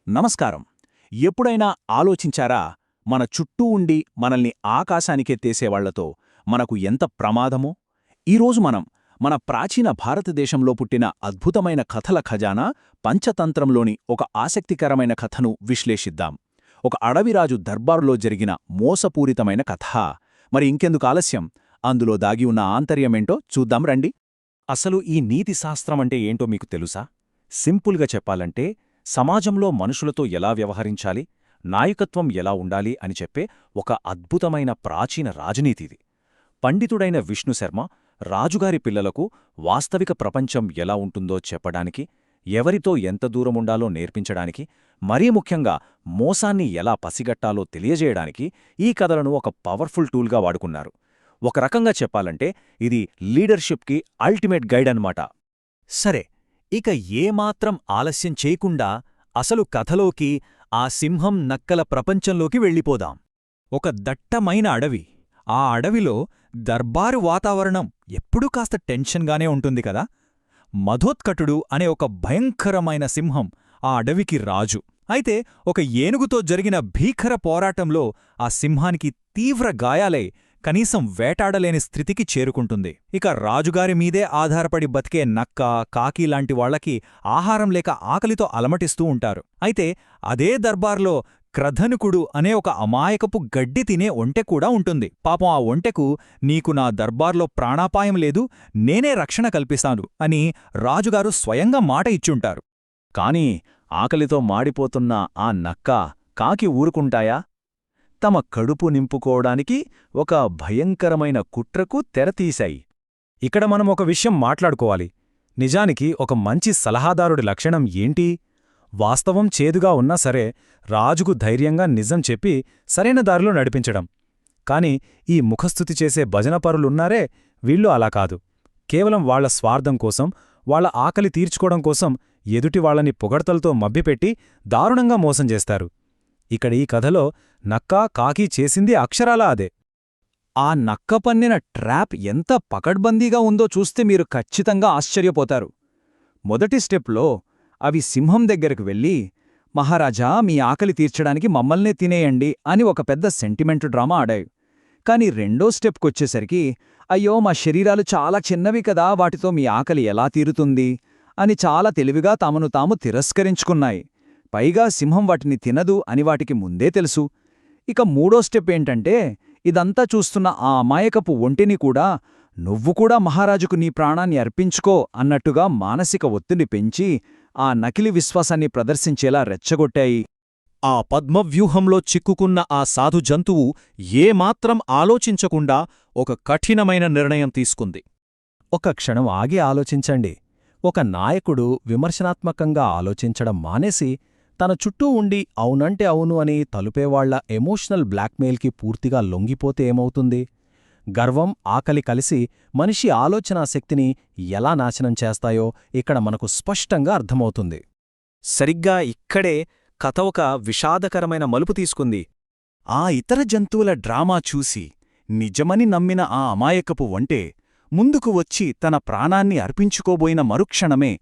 నమస్కారం. ఎప్పుడైనా ఆలోచించారా, మన చుట్టూ ఉండి మనల్ని ఆకాశానికెత్తేసేవాళ్లతో మనకు ఎంత ప్రమాదమో? ఈరోజు మన ప్రాచీన భారతదేశంలో పుట్టిన అద్భుతమైన కథల ఖజానా పంచతంత్రంలోని ఒక ఆసక్తికరమైన కథను విశ్లేషిద్దాం. ఒక అడవిరాజు దర్బారులో జరిగిన మోసపూరితమైన కథ. మరి ఇంకెందుకు ఆలస్యం, అందులో దాగి ఉన్న ఆంతర్యమేంటో చూద్దాం రండి. అసలు ఈ నీతి శాస్త్రమంటే ఏంటో మీకు తెలుసా? సింపుల్గా చెప్పాలంటే, సమాజంలో మనుషులతో ఎలా వ్యవహరించాలి, నాయకత్వం ఎలా ఉండాలి అని చెప్పే ఒక అద్భుతమైన ప్రాచీన రాజనీతిది. పండితుడైన విష్ణుశర్మ రాజుగారి పిల్లలకు వాస్తవిక ప్రపంచం ఎలా ఉంటుందో చెప్పడానికి, ఎవరితో ఎంత దూరముండాలో నేర్పించడానికి, మరీ ముఖ్యంగా మోసాన్ని ఎలా పసిగట్టాలో తెలియజేయడానికి ఈ కథలను ఒక పవర్ఫుల్ టూల్గా వాడుకున్నారు. ఒక రకంగా చెప్పాలంటే ఇది లీడర్షిప్కి అల్టిమేట్ గైడ్ అన్నమాట. సరే, ఇక ఏమాత్రం ఆలస్యం చేయకుండా అసలు కథలోకి, ఆ సింహం నక్కల ప్రపంచంలోకి వెళ్ళిపోదాం. ఒక దట్టమైన అడవి. ఆ అడవిలో దర్బారు వాతావరణం ఎప్పుడూ కాస్త టెన్షన్గానే ఉంటుంది కదా. మధోత్కటుడు అనే ఒక భయంకరమైన సింహం ఆ అడవికి రాజు. అయితే ఒక ఏనుగుతో జరిగిన భీకర పోరాటంలో ఆ సింహానికి తీవ్ర గాయాలై కనీసం వేటాడలేని స్థితికి చేరుకుంటుంది. ఇక రాజుగారి మీదే ఆధారపడి బతికే నక్క, కాకి లాంటి వాళ్లకి ఆహారం లేక ఆకలితో అలమటిస్తూ ఉంటారు. అయితే అదే దర్బార్లో క్రధనుకుడు అనే ఒక అమాయకపు గడ్డి తినే ఒంటె కూడా ఉంటుంది. పాపం ఆ ఒంటెకు, నీకు నా దర్బార్లో ప్రాణాపాయం లేదు, నేనే రక్షణ కల్పిస్తాను అని రాజుగారు స్వయంగా మాట ఇచ్చుంటారు. కాని ఆకలితో మాడిపోతున్న ఆ నక్క, కాకి ఊరుకుంటాయా? తమ కడుపు నింపుకోవడానికి ఒక భయంకరమైన కుట్రకు తెరతీశాయి. ఇక్కడ మనం ఒక విషయం మాట్లాడుకోవాలి. నిజానికి ఒక మంచి సలహాదారుడి లక్షణం ఏంటి? వాస్తవం చేదుగా ఉన్నా సరే రాజుకు ధైర్యంగా నిజం చెప్పి సరైన దారిలో నడిపించడం. కాని ఈ ముఖస్థుతి చేసే భజనపరులున్నారే, వీళ్ళు అలా కాదు. కేవలం వాళ్ల స్వార్థం కోసం, వాళ్ల ఆకలి తీర్చుకోవడం కోసం ఎదుటివాళ్లని పొగడ్తలతో మభ్యపెట్టి దారుణంగా మోసం చేస్తారు. ఇక్కడ ఈ కథలో నక్కా, కాకి చేసింది అక్షరాలా అదే. ఆ నక్క పన్నిన ట్రాప్ ఎంత పకడ్బందీగా ఉందో చూస్తే మీరు ఖచ్చితంగా ఆశ్చర్యపోతారు. మొదటి స్టెప్లో అవి సింహం దగ్గరకు వెళ్ళి, మహారాజా, మీ ఆకలి తీర్చడానికి మమ్మల్నే తినేయండి అని ఒక పెద్ద సెంటిమెంటు డ్రామా ఆడాయి. కాని రెండో స్టెప్కొచ్చేసరికి, అయ్యో, మా శరీరాలు చాలా చిన్నవి కదా, వాటితో మీ ఆకలి ఎలా తీరుతుంది అని చాలా తెలివిగా తమను తాము తిరస్కరించుకున్నాయి. పైగా సింహం వాటిని తినదు అని వాటికి ముందే తెలుసు. ఇక మూడో స్టెప్ ఏంటంటే, ఇదంతా చూస్తున్న ఆ అమాయకపు ఒంటిని కూడా, నువ్వు కూడా మహారాజుకు నీ ప్రాణాన్ని అర్పించుకో అన్నట్టుగా మానసిక ఒత్తిడి పెంచి ఆ నకిలీ విశ్వాసాన్ని ప్రదర్శించేలా రెచ్చగొట్టాయి. ఆ పద్మవ్యూహంలో చిక్కుకున్న ఆ సాధు జంతువు ఏమాత్రం ఆలోచించకుండా ఒక కఠినమైన నిర్ణయం తీసుకుంది. ఒక క్షణం ఆగి ఆలోచించండి. ఒక నాయకుడు విమర్శనాత్మకంగా ఆలోచించడం మానేసి తన చుట్టూ ఉండి అవునంటే అవును అని తలుపేవాళ్ల ఎమోషనల్ బ్లాక్మెయిల్కి పూర్తిగా లొంగిపోతే ఏమవుతుంది? గర్వం, ఆకలి కలిసి మనిషి ఆలోచనా శక్తిని ఎలా నాశనం చేస్తాయో ఇక్కడ మనకు స్పష్టంగా అర్థమవుతుంది. సరిగ్గా ఇక్కడే కథ ఒక విషాదకరమైన మలుపు తీసుకుంది. ఆ ఇతర జంతువుల డ్రామా చూసి నిజమని నమ్మిన ఆ అమాయకపు ఒంటె ముందుకు వచ్చి తన ప్రాణాన్ని అర్పించుకోబోయిన మరుక్షణమే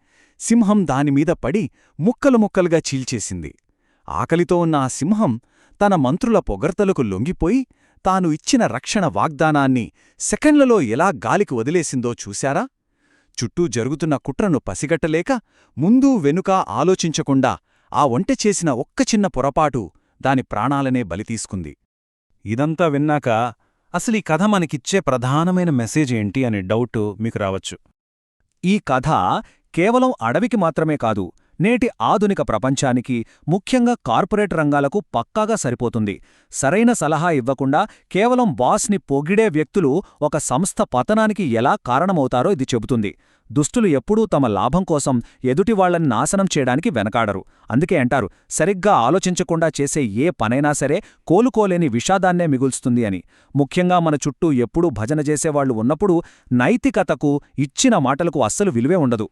సింహం దానిమీద పడి ముక్కలు ముక్కలుగా చీల్చేసింది. ఆకలితో ఉన్న ఆ సింహం తన మంత్రుల పొగడ్తలకు లొంగిపోయి తాను ఇచ్చిన రక్షణ వాగ్దానాన్ని సెకండ్లలో ఎలా గాలికి వదిలేసిందో చూశారా? చుట్టూ జరుగుతున్న కుట్రను పసిగట్టలేక ముందూ వెనుకా ఆలోచించకుండా ఆ ఒంటె చేసిన ఒక్క చిన్న పొరపాటు దాని ప్రాణాలనే బలితీసుకుంది. ఇదంతా విన్నాక అసలీ కథ మనకిచ్చే ప్రధానమైన మెసేజ్ ఏంటి అనే డౌట్ మీకు రావచ్చు. ఈ కథ కేవలం అడవికి మాత్రమే కాదు, నేటి ఆధునిక ప్రపంచానికి, ముఖ్యంగా కార్పొరేట్ రంగాలకు పక్కాగా సరిపోతుంది. సరైన సలహా ఇవ్వకుండా కేవలం బాస్ని పొగిడే వ్యక్తులు ఒక సంస్థ పతనానికి ఎలా కారణమవుతారో ఇది చెబుతుంది. దుష్టులు ఎప్పుడూ తమ లాభం కోసం ఎదుటివాళ్లని నాశనం చేయడానికి వెనకాడరు. అందుకే అంటారు, సరిగ్గా ఆలోచించకుండా చేసే ఏ పనైనా సరే కోలుకోలేని విషాదాన్నే మిగుల్స్తుంది అని. ముఖ్యంగా మన చుట్టూ ఎప్పుడూ భజన చేసేవాళ్లు ఉన్నప్పుడు నైతికతకు, ఇచ్చిన మాటలకు అస్సలు విలువే ఉండదు.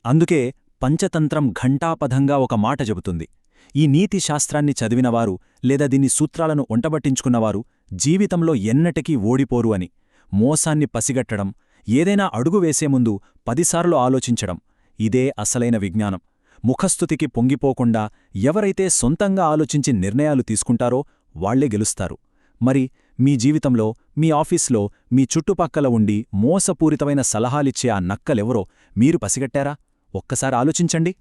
అందుకే పంచతంత్రం ఘంటాపథంగా ఒక మాట చెబుతుంది, ఈ నీతి శాస్త్రాన్ని చదివినవారు లేదా దీని సూత్రాలను ఒంటబట్టించుకున్నవారు జీవితంలో ఎన్నటికీ ఓడిపోరు అని. మోసాన్ని పసిగట్టడం, ఏదైనా అడుగు వేసే ముందు 10 సార్లు ఆలోచించడం, ఇదే అసలైన విజ్ఞానం. ముఖస్థుతికి పొంగిపోకుండా ఎవరైతే సొంతంగా ఆలోచించి నిర్ణయాలు తీసుకుంటారో వాళ్లే గెలుస్తారు. మరి మీ జీవితంలో, మీ ఆఫీస్లో, మీ చుట్టుపక్కల ఉండి మోసపూరితమైన సలహాలిచ్చే ఆ నక్కలెవరో మీరు పసిగట్టారా? ఒక్కసారి ఆలోచించండి.